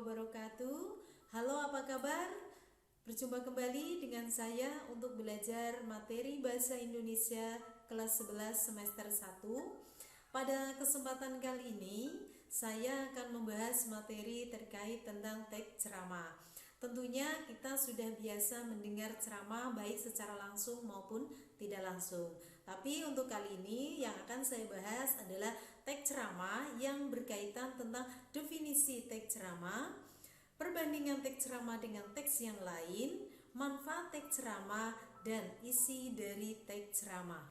wabarakatuh. Halo, apa kabar? Berjumpa kembali dengan saya untuk belajar materi Bahasa Indonesia kelas 11 semester 1. Pada kesempatan kali ini, saya akan membahas materi terkait tentang teks ceramah. Tentunya kita sudah biasa mendengar ceramah baik secara langsung maupun tidak langsung. Tapi untuk kali ini yang akan saya bahas adalah teks ceramah yang berkaitan tentang definisi teks ceramah, perbandingan teks ceramah dengan teks yang lain, manfaat teks ceramah, dan isi dari teks ceramah.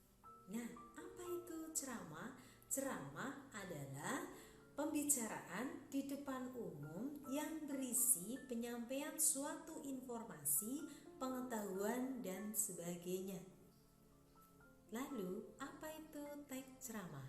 Nah, apa itu ceramah? Ceramah adalah pembicaraan di depan umum yang berisi penyampaian suatu informasi, pengetahuan, dan sebagainya. Lalu, apa itu teks ceramah?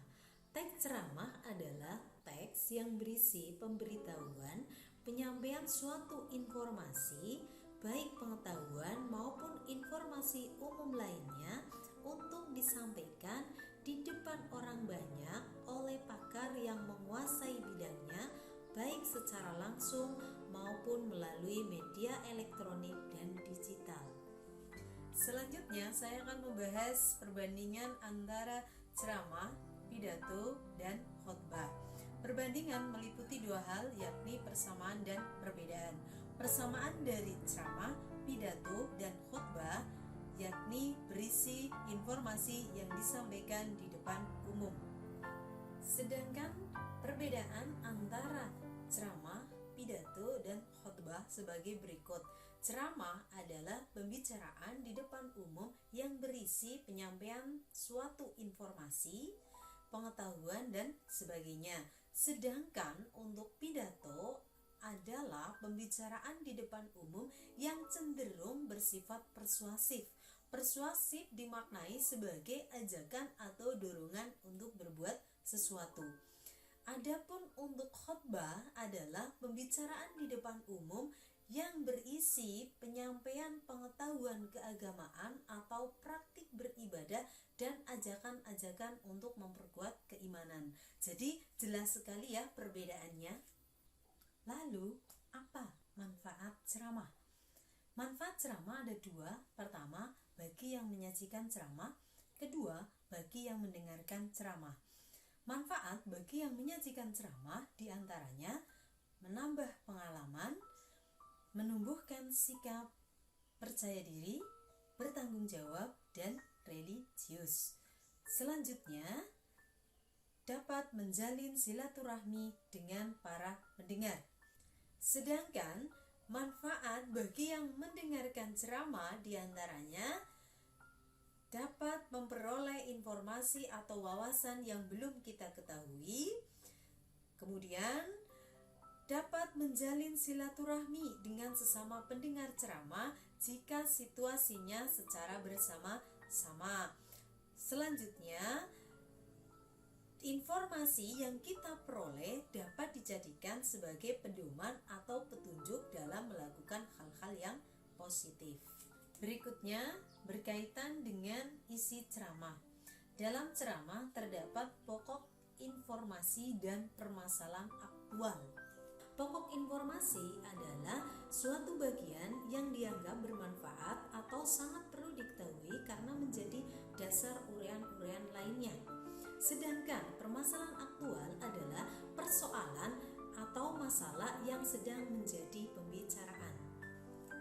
Teks ceramah adalah teks yang berisi pemberitahuan, penyampaian suatu informasi, baik pengetahuan maupun informasi umum lainnya untuk disampaikan di depan orang banyak oleh pakar yang menguasai bidangnya, baik secara langsung maupun melalui media elektronik dan digital. Selanjutnya saya akan membahas perbandingan antara ceramah, pidato, dan khotbah. Perbandingan meliputi dua hal, yakni persamaan dan perbedaan. Persamaan dari ceramah, pidato, dan khotbah yakni berisi informasi yang disampaikan di depan umum. Sedangkan perbedaan antara ceramah, pidato, dan khotbah sebagai berikut. Ceramah adalah pembicaraan di depan umum yang berisi penyampaian suatu informasi, pengetahuan, dan sebagainya. Sedangkan untuk pidato adalah pembicaraan di depan umum yang cenderung bersifat persuasif. Persuasif dimaknai sebagai ajakan atau dorongan untuk berbuat sesuatu. Adapun untuk khotbah adalah pembicaraan di depan umum yang berisi penyampaian pengetahuan keagamaan atau praktik beribadah dan ajakan-ajakan untuk memperkuat keimanan. Jadi jelas sekali ya perbedaannya. Lalu, apa manfaat ceramah? Manfaat ceramah ada dua. Pertama, bagi yang menyajikan ceramah. Kedua, bagi yang mendengarkan ceramah. Manfaat bagi yang menyajikan ceramah diantaranya menambah pengalaman, menumbuhkan sikap percaya diri, bertanggung jawab, dan religius. Selanjutnya, dapat menjalin silaturahmi dengan para pendengar. Sedangkan manfaat bagi yang mendengarkan ceramah diantaranya dapat memperoleh informasi atau wawasan yang belum kita ketahui. Kemudian dapat menjalin silaturahmi dengan sesama pendengar ceramah jika situasinya secara bersama-sama. Selanjutnya, informasi yang kita peroleh dapat dijadikan sebagai pedoman atau petunjuk dalam melakukan hal-hal yang positif. Berikutnya berkaitan dengan isi ceramah. Dalam ceramah terdapat pokok informasi dan permasalahan aktual. Pokok informasi adalah suatu bagian yang dianggap bermanfaat atau sangat perlu diketahui karena menjadi dasar uraian-uraian lainnya. Sedangkan permasalahan aktual adalah persoalan atau masalah yang sedang menjadi pembicaraan.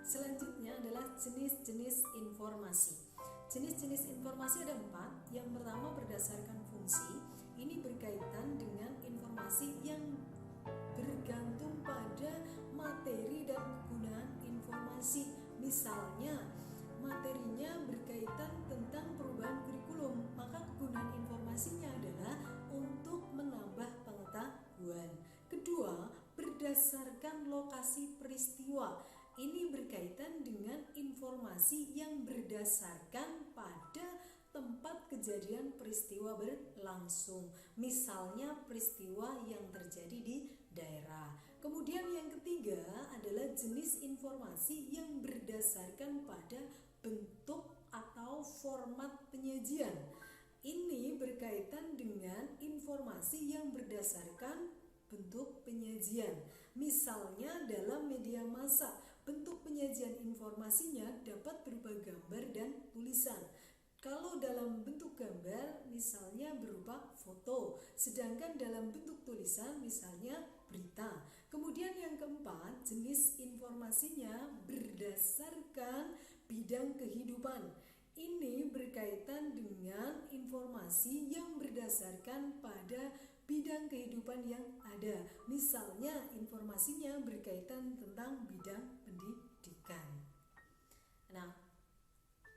Selanjutnya adalah jenis-jenis informasi. Jenis-jenis informasi ada 4. Yang pertama berdasarkan fungsi. Ini berkaitan dengan informasi yang bergantung pada materi dan kegunaan informasi. Misalnya, materinya berkaitan tentang perubahan kurikulum, maka kegunaan informasinya adalah untuk menambah pengetahuan. Kedua, berdasarkan lokasi peristiwa. Ini berkaitan dengan informasi yang berdasarkan pada tempat kejadian peristiwa berlangsung. Misalnya peristiwa yang terjadi di daerah. Kemudian yang ketiga adalah jenis informasi yang berdasarkan pada bentuk atau format penyajian. Ini berkaitan dengan informasi yang berdasarkan bentuk penyajian. Misalnya dalam media massa, bentuk penyajian informasinya dapat berupa gambar dan tulisan. Kalau dalam bentuk gambar misalnya berupa foto, sedangkan dalam bentuk tulisan misalnya berita. Kemudian yang keempat, jenis informasinya berdasarkan bidang kehidupan. Ini berkaitan dengan informasi yang berdasarkan pada bidang kehidupan yang ada. Misalnya informasinya berkaitan tentang bidang pendidikan. Nah,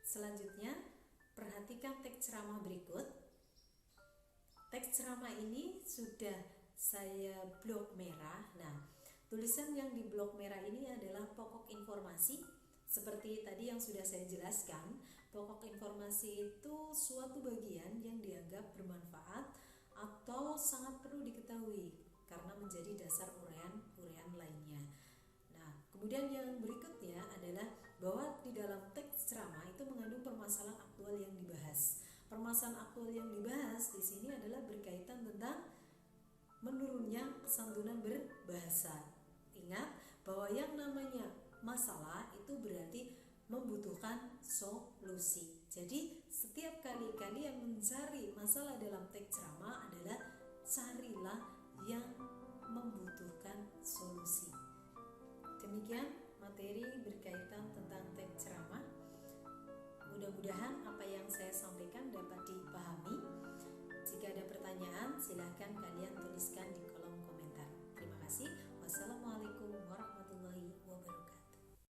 selanjutnya perhatikan teks ceramah berikut. Teks ceramah ini sudah saya blok merah. Nah, tulisan yang di blok merah ini adalah pokok informasi. Seperti tadi yang sudah saya jelaskan, pokok informasi itu suatu bagian yang dianggap bermanfaat atau sangat perlu diketahui karena menjadi dasar uraian lainnya. Nah, kemudian yang berikutnya adalah bahwa di dalam teks ceramah itu mengandung permasalahan aktual yang dibahas. Permasalahan aktual yang dibahas di sini adalah berkaitan tentang menurunnya kesantunan berbahasa. Ingat bahwa yang namanya masalah itu berarti membutuhkan solusi. Jadi setiap kali kalian mencari masalah dalam teks ceramah adalah carilah yang membutuhkan solusi. Demikian materi berkaitan tentang teks ceramah. Mudah-mudahan apa yang saya sampaikan dapat dipahami. Jika ada pertanyaan, silakan kalian tuliskan di